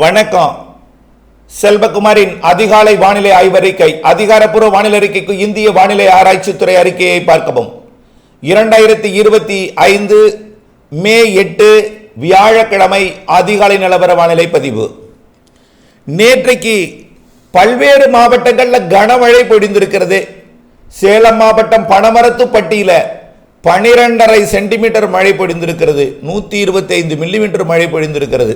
வணக்கம். செல்வகுமாரின் அதிகாலை வானிலை ஆய்வறிக்கை. அதிகாரப்பூர்வ வானிலை அறிக்கைக்கு இந்திய வானிலை ஆராய்ச்சித்துறை அறிக்கையை பார்க்கவும். 2025 மே 8 வியாழக்கிழமை அதிகாலை நிலவர வானிலை பதிவு. நேற்றைக்கு பல்வேறு மாவட்டங்களில் கனமழை பொழிந்திருக்கிறது. சேலம் மாவட்டம் பனமரத்துப்பட்டியில 12.5 சென்டிமீட்டர் மழை பொழிந்திருக்கிறது. 125 மில்லிமீட்டர் மழை பொழிந்திருக்கிறது.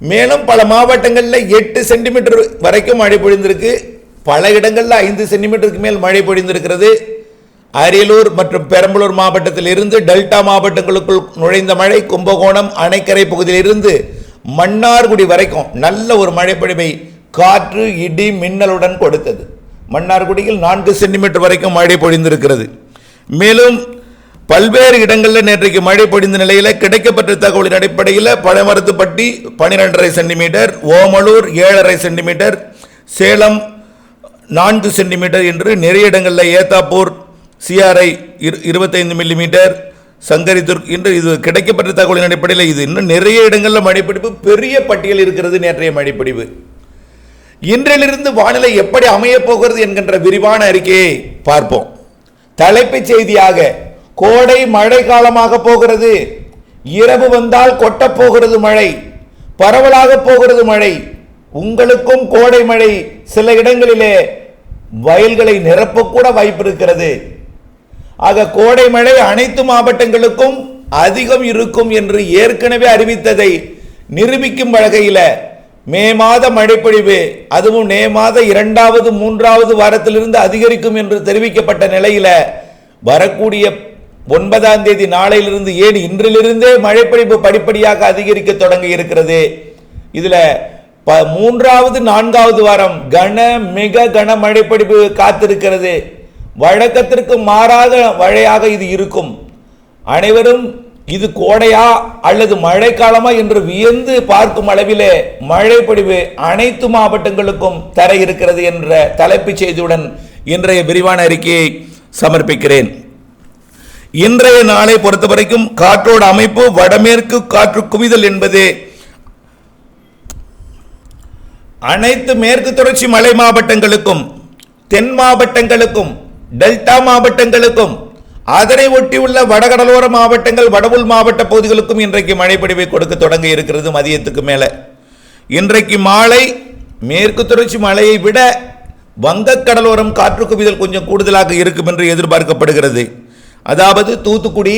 மேலும் பல மாவட்டங்களில் 8 சென்டிமீட்டர் வரைக்கும் மழை பொழிந்திருக்கு. பல இடங்களில் 5 சென்டிமீட்டருக்கு மேல் மழை பொழிந்திருக்கிறது. அரியலூர் மற்றும் பெரம்பலூர் மாவட்டத்தில் இருந்து டெல்டா மாவட்டங்களுக்குள் நுழைந்த மழை கும்பகோணம் அணைக்கரை பகுதியில் இருந்து மன்னார்குடி வரைக்கும் நல்ல ஒரு மழை பொழிவை காற்று இடி மின்னலுடன் கொடுத்தது. மன்னார்குடியில் 4 சென்டிமீட்டர் வரைக்கும் மழை பொழிந்திருக்கிறது. மேலும் பல்வேறு இடங்களில் நேற்றைக்கு மழை பொழிந்த நிலையில் கிடைக்கப்பட்ட தகவலின் அடிப்படையில் Panamarathupatti 12.5 centimetre, Omalur 7.5 centimetre, Salem 4 centimetre என்று நிறைய இடங்களில் ஏத்தாப்பூர் சிஆர்ஐ 25 மில்லிமீட்டர், சங்கரிதுர்க் என்று இது கிடைக்கப்பட்ட தகவலின் அடிப்படையில் இது இன்னும் நிறைய இடங்களில் மழைப்பிடிப்பு பெரிய பட்டியல் இருக்கிறது. நேற்றைய மழைப்பிடிப்பு இன்றிலிருந்து வானிலை எப்படி அமையப் போகிறது என்கின்ற விரிவான அறிக்கையை பார்ப்போம். தலைப்புச் செய்தியாக கோடை மழை காலமாக போகிறது. இரவு வந்தால் கொட்டப் போகிறது மழை, பரவலாக போகிறது மழை. உங்களுக்கும் கோடை மழை சில இடங்களிலே வயல்களை நிரப்பக்கூட வாய்ப்பு இருக்கிறது. ஆக கோடை மழை அனைத்து மாவட்டங்களுக்கும் அதிகம் இருக்கும் என்று ஏற்கனவே அறிவித்ததை நிரூபிக்கும் வகையில் மே மாத மழைப்பொழிவு அதுவும் மே மாத 2வது 3வது வாரத்திலிருந்து அதிகரிக்கும் என்று தெரிவிக்கப்பட்ட நிலையில் வரக்கூடிய 9ஆம் தேதி நாளையிலிருந்து ஏன் இன்றிலிருந்தே மழைப்பொழிவு படிப்படியாக அதிகரிக்க தொடங்கி இருக்கிறது. இதுல 3வது 4வது வாரம் மிக கன மழைப்பொழிவு காத்திருக்கிறது. வழக்கத்திற்கு மாறாக மழையாக இது இருக்கும். அனைவரும் இது கோடையா அல்லது மழைக்காலமா என்று வியந்து பார்க்கும் அளவிலே மழைப்பொழிவு அனைத்து மாவட்டங்களுக்கும் தர இருக்கிறது என்ற தலைப்புச் செய்தியுடன் இன்றைய விரிவான அறிக்கையை சமர்ப்பிக்கிறேன். இன்றைய நாளை பொறுத்தவரைக்கும் காற்றோட அமைப்பு வடமேற்கு காற்று குவிதல் என்பது அனைத்து மேற்கு தொடர்ச்சி மலை மாவட்டங்களுக்கும், தென் மாவட்டங்களுக்கும், டெல்டா மாவட்டங்களுக்கும், அதனை ஒட்டியுள்ள வடகடலோர மாவட்டங்கள், வடவுள் மாவட்ட பகுதிகளுக்கும் இன்றைக்கு மழைப்பொழிவை கொடுக்க தொடங்க இருக்கிறது. மதியத்துக்கு மேல இன்றைக்கு மாலை மேற்கு தொடர்ச்சி மலையை விட வங்கக்கடலோரம் காற்று குவிதல் கொஞ்சம் கூடுதலாக இருக்கும் என்று எதிர்பார்க்கப்படுகிறது. அதாவது தூத்துக்குடி,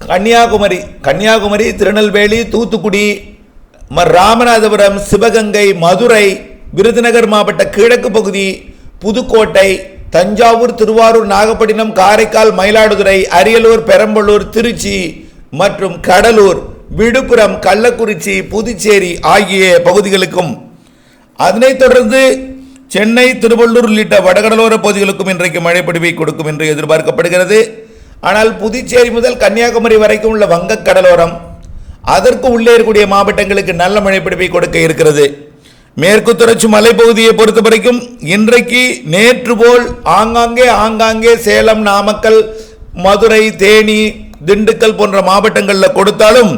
கன்னியாகுமரி, திருநெல்வேலி, தூத்துக்குடி, ராமநாதபுரம், சிவகங்கை, மதுரை, விருதுநகர் மாவட்ட கிழக்கு பகுதி, புதுக்கோட்டை, தஞ்சாவூர், திருவாரூர், நாகப்பட்டினம், காரைக்கால், மயிலாடுதுறை, அரியலூர், பெரம்பலூர், திருச்சி மற்றும் கடலூர், விழுப்புரம், கள்ளக்குறிச்சி, புதுச்சேரி ஆகிய பகுதிகளுக்கும், அதனைத் தொடர்ந்து சென்னை, திருவள்ளூர் உள்ளிட்ட வடகடலோர பகுதிகளுக்கும் இன்றைக்கு மழைப்பொழிவை கொடுக்கும் என்று எதிர்பார்க்கப்படுகிறது. ஆனால் புதுச்சேரி முதல் கன்னியாகுமரி வரைக்கும் உள்ள வங்கக்கடலோரம், அதற்கு உள்ளே இருக்கக்கூடிய மாவட்டங்களுக்கு நல்ல மழைப்பொழிவை கொடுக்க இருக்கிறது. மேற்கு தொடர்ச்சி மலைப்பகுதியை பொறுத்த வரைக்கும் இன்றைக்கு நேற்று போல் ஆங்காங்கே சேலம், நாமக்கல், மதுரை, தேனி, திண்டுக்கல் போன்ற மாவட்டங்களில் கொடுத்தாலும்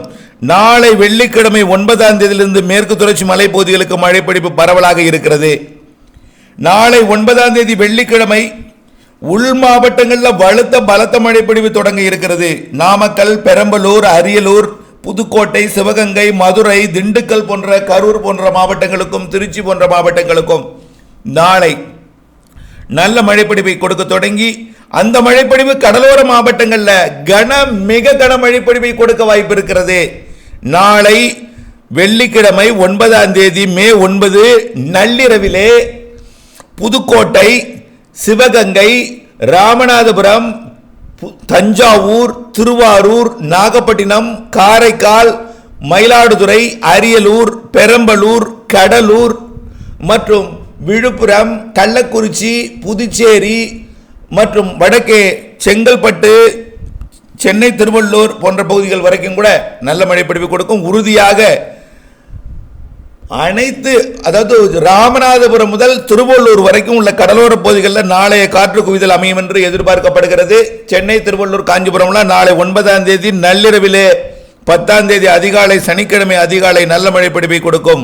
நாளை வெள்ளிக்கிழமை 9ஆம் தேதியிலிருந்து மேற்கு தொடர்ச்சி மலைப்பகுதிகளுக்கு மழைப்பொழிவு பரவலாக இருக்கிறது. நாளை 9ஆம் தேதி வெள்ளிக்கிழமை உள் மாவட்டங்களில் பலத்த மழைப்பொழிவு தொடங்க இருக்கிறது. நாமக்கல், பெரம்பலூர், அரியலூர், புதுக்கோட்டை, சிவகங்கை, மதுரை, திண்டுக்கல் போன்ற, கரூர் போன்ற மாவட்டங்களுக்கும், திருச்சி போன்ற மாவட்டங்களுக்கும் நாளை நல்ல மழைப்பொழிவை கொடுக்க தொடங்கி அந்த மழைப்பொழிவு கடலோர மாவட்டங்களில் மிக கன மழைப்பொழிவை கொடுக்க வாய்ப்பு இருக்கிறது. நாளை வெள்ளிக்கிழமை 9ஆம் தேதி மே 9 நள்ளிரவிலே புதுக்கோட்டை, சிவகங்கை, ராமநாதபுரம், தஞ்சாவூர், திருவாரூர், நாகப்பட்டினம், காரைக்கால், மயிலாடுதுறை, அரியலூர், பெரம்பலூர், கடலூர் மற்றும் விழுப்புரம், கள்ளக்குறிச்சி, புதுச்சேரி மற்றும் வடக்கே செங்கல்பட்டு, சென்னை, திருவள்ளூர் போன்ற பகுதிகள் வரைக்கும் கூட நல்ல மழைப்பொழிவு கொடுக்கும். உறுதியாக அனைத்து, அதாவது ராமநாதபுரம் முதல் திருவள்ளூர் வரைக்கும் உள்ள கடலோர பகுதிகளில் நாளைய காற்று குவிதல் அமையும் என்று எதிர்பார்க்கப்படுகிறது. சென்னை, திருவள்ளூர், காஞ்சிபுரம்ல நாளை 9ஆம் தேதி நள்ளிரவிலே 10ஆம் தேதி அதிகாலை சனிக்கிழமை அதிகாலை நல்ல மழை பொழிவை கொடுக்கும்.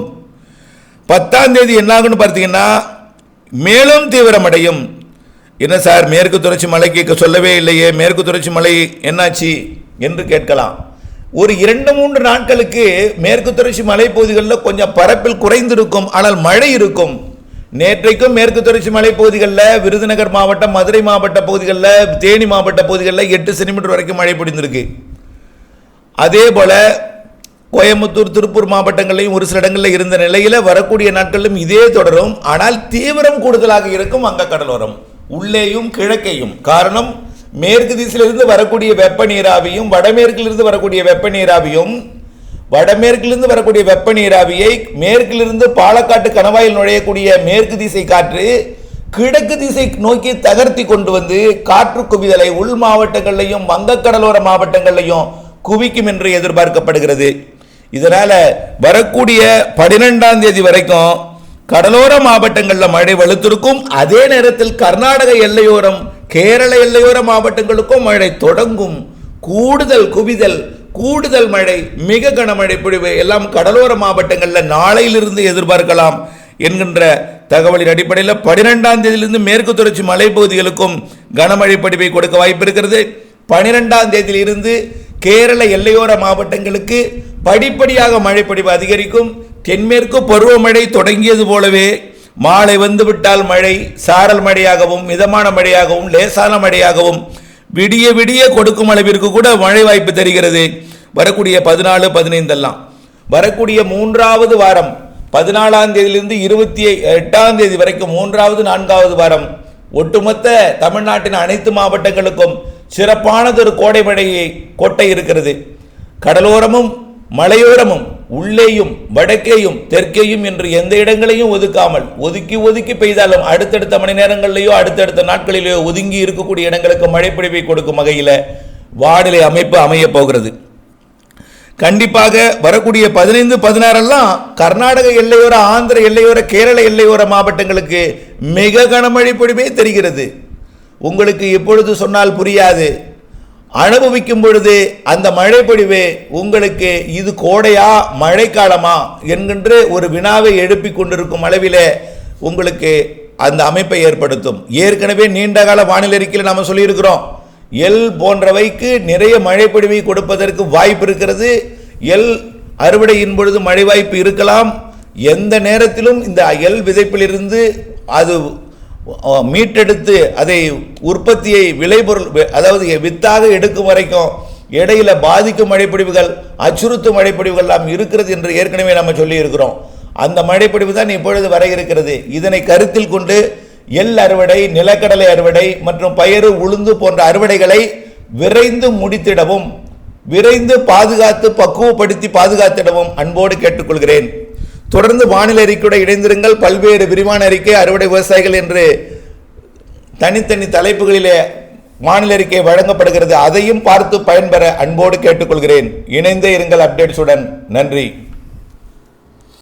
10ஆம் தேதி என்னாகுன்னு பார்த்தீங்கன்னா மேலும் தீவிரமடையும். என்ன சார் மேற்கு தொடர்ச்சி மலைக்கு சொல்லவே இல்லையே, மேற்கு தொடர்ச்சி மலை என்னாச்சு என்று கேட்கலாம். ஒரு 2-3 நாட்களுக்கு மேற்கு தொடர்ச்சி மலைப்பகுதிகளில் கொஞ்சம் பரப்பில் குறைந்திருக்கும், ஆனால் மழை இருக்கும். நேற்றைக்கும் மேற்கு தொடர்ச்சி மலைப்பகுதிகளில் விருதுநகர் மாவட்டம், மதுரை மாவட்ட பகுதிகளில், தேனி மாவட்ட பகுதிகளில் 8 சென்டிமீட்டர் வரைக்கும் மழை பொழிந்திருக்கு. அதே போல கோயம்புத்தூர், திருப்பூர் மாவட்டங்களிலும் ஒரு சில இடங்களில் இருந்த நிலையில் வரக்கூடிய நாட்களிலும் இதே தொடரும். ஆனால் தீவிரம் கூடுதலாக இருக்கும் வங்க கடலோரம் உள்ளேயும் கிழக்கையும். காரணம், மேற்கு திசையிலிருந்து வரக்கூடிய வெப்ப நீராவியும் வடமேற்கிலிருந்து வரக்கூடிய வெப்ப நீராவியும், வடமேற்கிலிருந்து வரக்கூடிய வெப்ப நீராவியை மேற்கிலிருந்து பாலக்காட்டு கணவாயில் நுழையக்கூடிய மேற்கு திசை காற்று கிழக்கு திசை நோக்கி தகர்த்தி கொண்டு வந்து காற்று குவிதலை உள் மாவட்டங்களையும் வங்கக்கடலோர மாவட்டங்களையும் குவிக்கும் என்று எதிர்பார்க்கப்படுகிறது. இதனால வரக்கூடிய 12ஆம் தேதி வரைக்கும் கடலோர மாவட்டங்களில் மழை வலுத்திருக்கும். அதே நேரத்தில் கர்நாடக எல்லையோரம், கேரள எல்லையோர மாவட்டங்களுக்கும் மழை தொடங்கும். கூடுதல் குவிதல், கூடுதல் மழை, மிக கனமழை பொழிவு எல்லாம் கடலோர மாவட்டங்களில் நாளையிலிருந்து எதிர்பார்க்கலாம் என்கின்ற தகவலின் அடிப்படையில் 12ஆம் தேதியிலிருந்து மேற்கு தொடர்ச்சி மலைப்பகுதிகளுக்கும் கனமழை பொழிவை கொடுக்க வாய்ப்பு இருக்கிறது. 12ஆம் தேதியிலிருந்து கேரள எல்லையோர மாவட்டங்களுக்கு படிப்படியாக மழைப்பொழிவு அதிகரிக்கும். தென்மேற்கு பருவமழை தொடங்கியது போலவே மாலை வந்துவிட்டால் மழை சாரல் மழையாகவும் மிதமான மழையாகவும் லேசான மழையாகவும் விடிய விடிய கொடுக்கும் அளவிற்கு கூட மழை வாய்ப்பு தெரிகிறது. வரக்கூடிய 14, 15 எல்லாம் வரக்கூடிய 3வது வாரம் 14ஆம் தேதியிலிருந்து 28ஆம் தேதி வரைக்கும் 3வது 4வது வாரம் ஒட்டுமொத்த தமிழ்நாட்டின் அனைத்து மாவட்டங்களுக்கும் சிறப்பானதொரு கோடை மழையை கொட்டை இருக்கிறது. கடலோரமும் மலையோரமும் உள்ளேயும் வடக்கேயும் தெற்கேயும் என்று எந்த இடங்களையும் ஒதுக்காமல் ஒதுக்கி ஒதுக்கி பெய்தாலும் அடுத்தடுத்த மணி நேரங்களிலேயோ அடுத்தடுத்த நாட்களிலேயோ ஒதுங்கி இருக்கக்கூடிய இடங்களுக்கு மழைப்பொழிவை கொடுக்கும் வகையில் வானிலை அமைப்பு அமைய போகிறது. கண்டிப்பாக வரக்கூடிய 15, 16 எல்லாம் கர்நாடக எல்லையோர, ஆந்திர எல்லையோர, கேரள எல்லையோர மாவட்டங்களுக்கு மிக கனமழை பொழிவே தெரிகிறது. உங்களுக்கு எப்பொழுது சொன்னால் புரியாது, அனுபவிக்கும் பொழுது அந்த மழை பொழிவு உங்களுக்கு இது கோடையா மழைக்காலமா என்கின்ற ஒரு வினாவை எழுப்பி கொண்டிருக்கும் அளவிலே உங்களுக்கு அந்த அமைப்பை ஏற்படுத்தும். ஏற்கனவே நீண்டகால வானிலை அறிக்கையில் நாம் சொல்லியிருக்கிறோம், எல் போன்றவைக்கு நிறைய மழை பொழிவை கொடுப்பதற்கு வாய்ப்பு இருக்கிறது. எல் அறுவடையின் பொழுது மழை வாய்ப்பு இருக்கலாம். எந்த நேரத்திலும் இந்த எல் விதைப்பிலிருந்து அது மீட்டெடுத்து அதை உற்பத்தியை விளைபொருள், அதாவது வித்தாக எடுக்கும் வரைக்கும் இடையில பாதிக்கும் மழைப்பொழிவுகள், அச்சுறுத்தும் மழைப்பொழிவுகள் எல்லாம் இருக்கிறது என்று ஏற்கனவே நம்ம சொல்லி இருக்கிறோம். அந்த மழைப்பொழிவு தான் இப்பொழுது வர இருக்கிறது. இதனை கருத்தில் கொண்டு எள் அறுவடை, நிலக்கடலை அறுவடை மற்றும் பயறு, உளுந்து போன்ற அறுவடைகளை விரைந்து முடித்திடவும், விரைந்து பாதுகாத்து பக்குவப்படுத்தி பாதுகாத்திடவும் அன்போடு கேட்டுக்கொள்கிறேன். தொடர்ந்து வானிலை அறிக்கையோடு இணைந்திருங்கள். பல்வேறு விரிவான அறிக்கை, அறுவடை விவசாயிகள் என்று தனித்தனி தலைப்புகளிலே வானிலை அறிக்கை வழங்கப்படுகிறது. அதையும் பார்த்து பயன்பெற அன்போடு கேட்டுக்கொள்கிறேன். இணைந்தே இருங்கள் அப்டேட்ஸுடன். நன்றி.